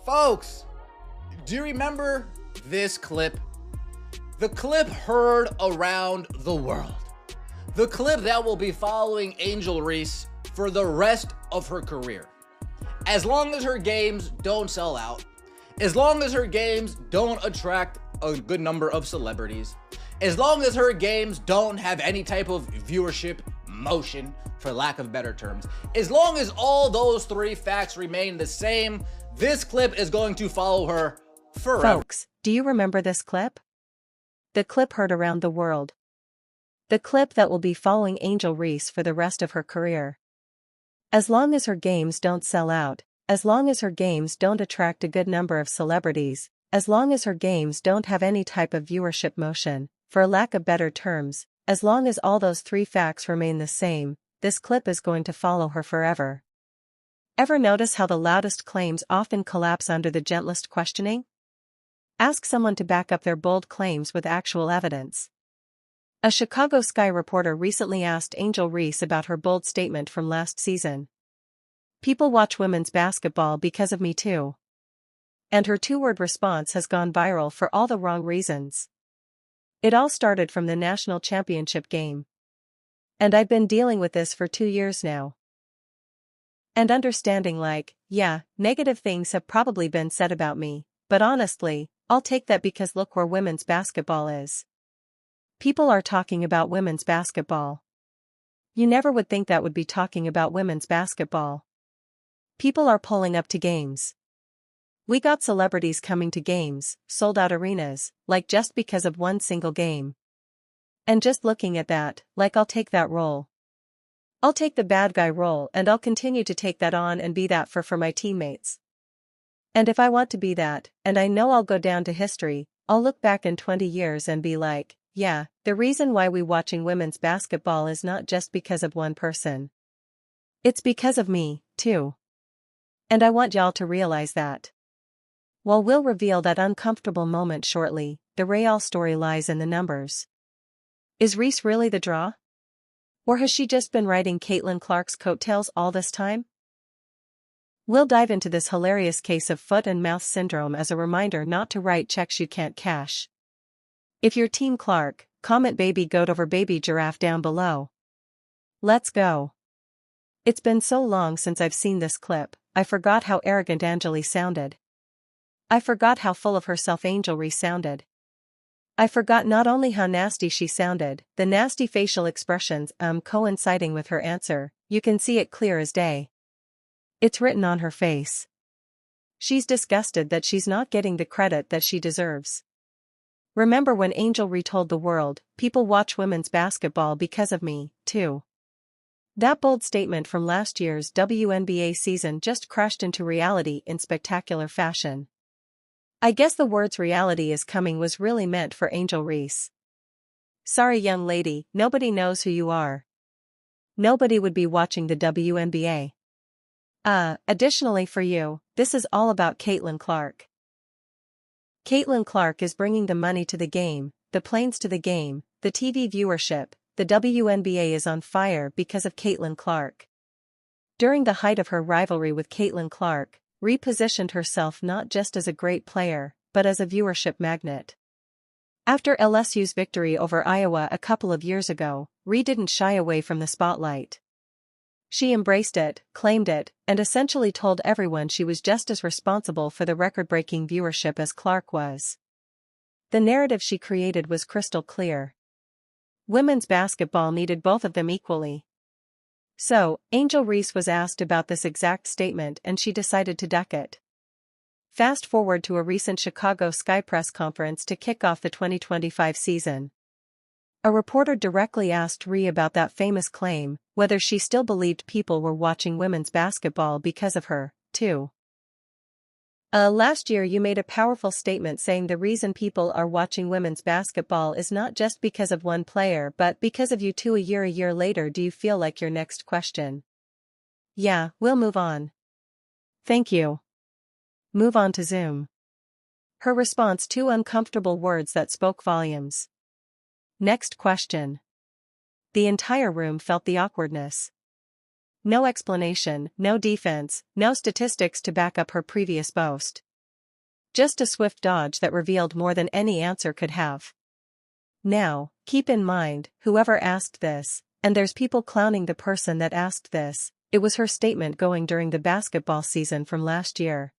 Folks, do you remember this clip? The clip heard around the world. The clip that will be following Angel Reese for the rest of her career. As long as her games don't sell out, as long as her games don't attract a good number of celebrities, as long as her games don't have any type of viewership motion, for lack of better terms, as long as all those three facts remain the same, this clip is going to follow her forever. Folks, do you remember this clip? The clip heard around the world. The clip that will be following Angel Reese for the rest of her career. As long as her games don't sell out, as long as her games don't attract a good number of celebrities, as long as her games don't have any type of viewership motion, for lack of better terms, as long as all those three facts remain the same, this clip is going to follow her forever. Ever notice how the loudest claims often collapse under the gentlest questioning? Ask someone to back up their bold claims with actual evidence. A Chicago Sky reporter recently asked Angel Reese about her bold statement from last season. "People watch women's basketball because of me too." And her two-word response has gone viral for all the wrong reasons. "It all started from the national championship game. And I've been dealing with this for 2 years now. And understanding yeah, negative things have probably been said about me, but honestly, I'll take that because look where women's basketball is. People are talking about women's basketball. You never would think that would be talking about women's basketball. People are pulling up to games. We got celebrities coming to games, sold out arenas, just because of one single game. And just looking at that, I'll take that role. I'll take the bad guy role and I'll continue to take that on and be that for my teammates. And if I want to be that, and I know I'll go down to history, I'll look back in 20 years and be like, yeah, the reason why we watching women's basketball is not just because of one person. It's because of me, too. And I want y'all to realize that." While we'll reveal that uncomfortable moment shortly, the real story lies in the numbers. Is Reese really the draw? Or has she just been riding Caitlin Clark's coattails all this time? We'll dive into this hilarious case of foot and mouth syndrome as a reminder not to write checks you can't cash. If you're Team Clark, comment baby goat over baby giraffe down below. Let's go. It's been so long since I've seen this clip, I forgot how arrogant Angeli sounded. I forgot how full of herself Angel Reese sounded. I forgot not only how nasty she sounded, the nasty facial expressions coinciding with her answer, you can see it clear as day. It's written on her face. She's disgusted that she's not getting the credit that she deserves. Remember when Angel retold the world, "People watch women's basketball because of me, too." That bold statement from last year's WNBA season just crashed into reality in spectacular fashion. I guess the words "reality is coming" was really meant for Angel Reese. Sorry young lady, nobody knows who you are. Nobody would be watching the WNBA. Additionally for you, this is all about Caitlin Clark. Caitlin Clark is bringing the money to the game, the planes to the game, the TV viewership. The WNBA is on fire because of Caitlin Clark. During the height of her rivalry with Caitlin Clark, repositioned herself not just as a great player, but as a viewership magnet. After LSU's victory over Iowa a couple of years ago, Ree didn't shy away from the spotlight. She embraced it, claimed it, and essentially told everyone she was just as responsible for the record-breaking viewership as Clark was. The narrative she created was crystal clear. Women's basketball needed both of them equally. So, Angel Reese was asked about this exact statement and she decided to duck it. Fast forward to a recent Chicago Sky press conference to kick off the 2025 season. A reporter directly asked Ree about that famous claim, whether she still believed people were watching women's basketball because of her, too. Last year you made a powerful statement saying the reason people are watching women's basketball is not just because of one player but because of you too. A year later, do you feel like your next question? Yeah, we'll move on. Thank you. Move on to Zoom. Her response, two uncomfortable words that spoke volumes. Next question. The entire room felt the awkwardness. No explanation, no defense, no statistics to back up her previous boast. Just a swift dodge that revealed more than any answer could have. Now, keep in mind, whoever asked this, and there's people clowning the person that asked this, it was her statement going during the basketball season from last year.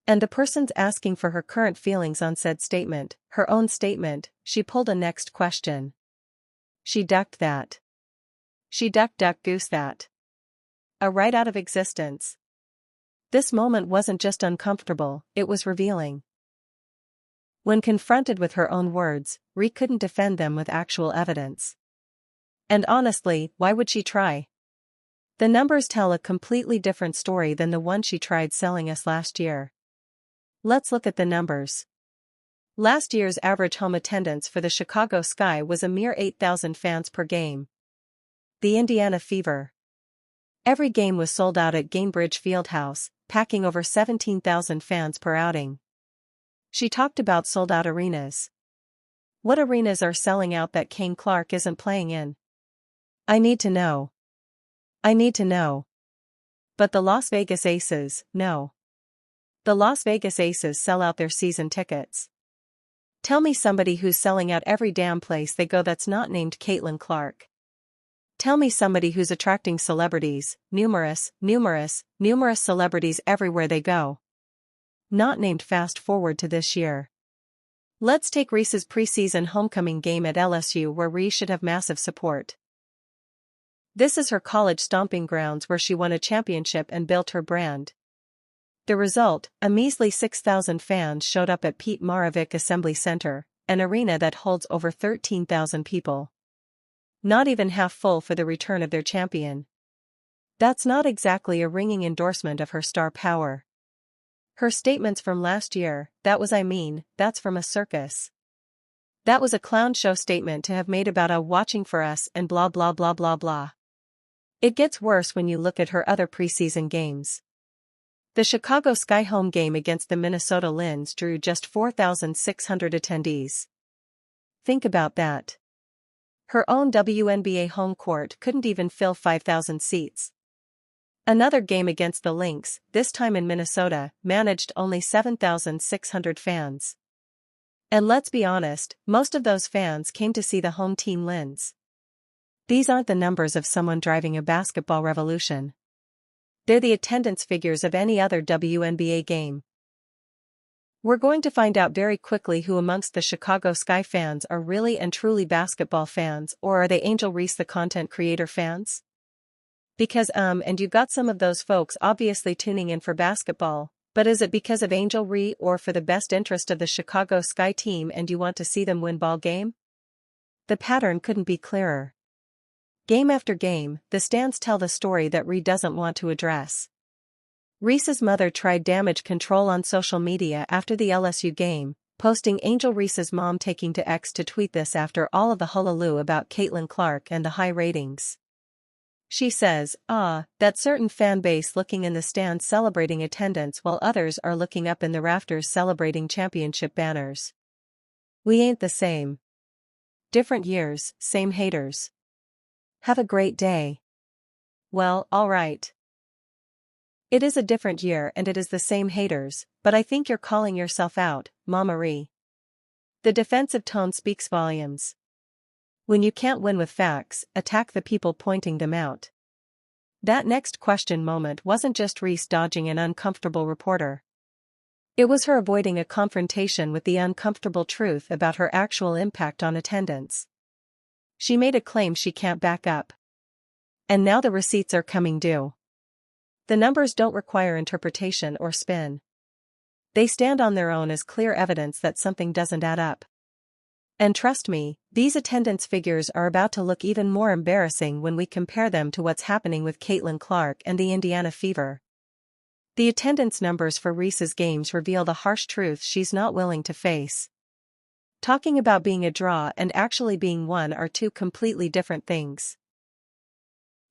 And the person's asking for her current feelings on said statement, her own statement. She pulled a next question. She ducked that. She duck goose that. A right out of existence. This moment wasn't just uncomfortable, it was revealing. When confronted with her own words, Ree couldn't defend them with actual evidence. And honestly, why would she try? The numbers tell a completely different story than the one she tried selling us last year. Let's look at the numbers. Last year's average home attendance for the Chicago Sky was a mere 8,000 fans per game. The Indiana Fever. Every game was sold out at Gainbridge Fieldhouse, packing over 17,000 fans per outing. She talked about sold-out arenas. What arenas are selling out that Kane Clark isn't playing in? I need to know. But the Las Vegas Aces, no. The Las Vegas Aces sell out their season tickets. Tell me somebody who's selling out every damn place they go that's not named Caitlin Clark. Tell me somebody who's attracting celebrities, numerous celebrities everywhere they go. Not named. Fast forward to this year. Let's take Reese's preseason homecoming game at LSU, where Reese should have massive support. This is her college stomping grounds where she won a championship and built her brand. The result, a measly 6,000 fans showed up at Pete Maravich Assembly Center, an arena that holds over 13,000 people. Not even half full for the return of their champion. That's not exactly a ringing endorsement of her star power. Her statements from last year, that's from a circus. That was a clown show statement to have made about a watching for us and blah blah blah blah blah. It gets worse when you look at her other preseason games. The Chicago Sky home game against the Minnesota Lynx drew just 4,600 attendees. Think about that. Her own WNBA home court couldn't even fill 5,000 seats. Another game against the Lynx, this time in Minnesota, managed only 7,600 fans. And let's be honest, most of those fans came to see the home team Lynx. These aren't the numbers of someone driving a basketball revolution. They're the attendance figures of any other WNBA game. We're going to find out very quickly who amongst the Chicago Sky fans are really and truly basketball fans, or are they Angel Reese the content creator fans? Because and you got some of those folks obviously tuning in for basketball, but is it because of Angel Reese or for the best interest of the Chicago Sky team and you want to see them win ball game? The pattern couldn't be clearer. Game after game, the stands tell the story that Reese doesn't want to address. Reese's mother tried damage control on social media after the LSU game, posting Angel Reese's mom taking to X to tweet this after all of the hullabaloo about Caitlin Clark and the high ratings. She says, that certain fan base looking in the stands celebrating attendance while others are looking up in the rafters celebrating championship banners. We ain't the same. Different years, same haters. Have a great day. Well, alright. It is a different year and it is the same haters, but I think you're calling yourself out, Mama Ree. The defensive tone speaks volumes. When you can't win with facts, attack the people pointing them out. That next question moment wasn't just Reese dodging an uncomfortable reporter. It was her avoiding a confrontation with the uncomfortable truth about her actual impact on attendance. She made a claim she can't back up. And now the receipts are coming due. The numbers don't require interpretation or spin. They stand on their own as clear evidence that something doesn't add up. And trust me, these attendance figures are about to look even more embarrassing when we compare them to what's happening with Caitlin Clark and the Indiana Fever. The attendance numbers for Reese's games reveal the harsh truth she's not willing to face. Talking about being a draw and actually being one are two completely different things.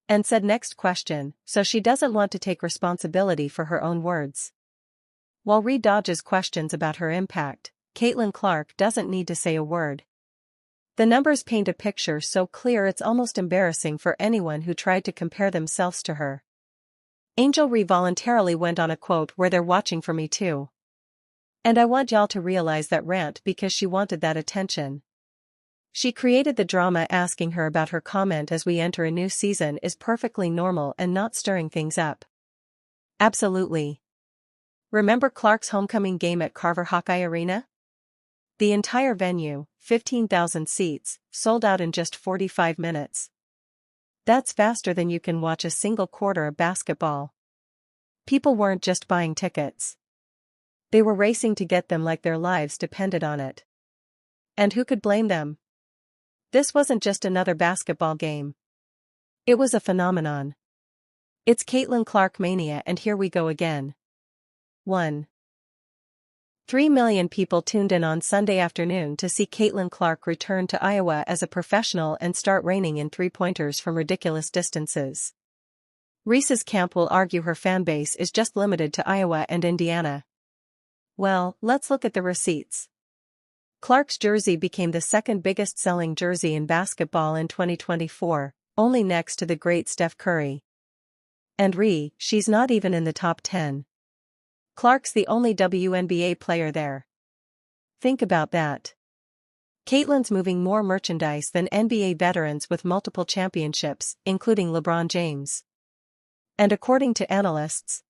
And said next question, so she doesn't want to take responsibility for her own words. While Ree dodges questions about her impact, Caitlin Clark doesn't need to say a word. The numbers paint a picture so clear it's almost embarrassing for anyone who tried to compare themselves to her. Angel Ree voluntarily went on a quote where they're watching for me too. And I want y'all to realize that rant because she wanted that attention. She created the drama. Asking her about her comment as we enter a new season is perfectly normal and not stirring things up. Absolutely. Remember Clark's homecoming game at Carver Hawkeye Arena? The entire venue, 15,000 seats, sold out in just 45 minutes. That's faster than you can watch a single quarter of basketball. People weren't just buying tickets. They were racing to get them like their lives depended on it. And who could blame them? This wasn't just another basketball game. It was a phenomenon. It's Caitlin Clark mania, and here we go again. 1.3 million people tuned in on Sunday afternoon to see Caitlin Clark return to Iowa as a professional and start raining in three-pointers from ridiculous distances. Reese's camp will argue her fanbase is just limited to Iowa and Indiana. Well, let's look at the receipts. Clark's jersey became the second biggest selling jersey in basketball in 2024, only next to the great Steph Curry. And she's not even in the top 10. Clark's the only WNBA player there. Think about that. Caitlin's moving more merchandise than NBA veterans with multiple championships, including LeBron James. And according to analysts,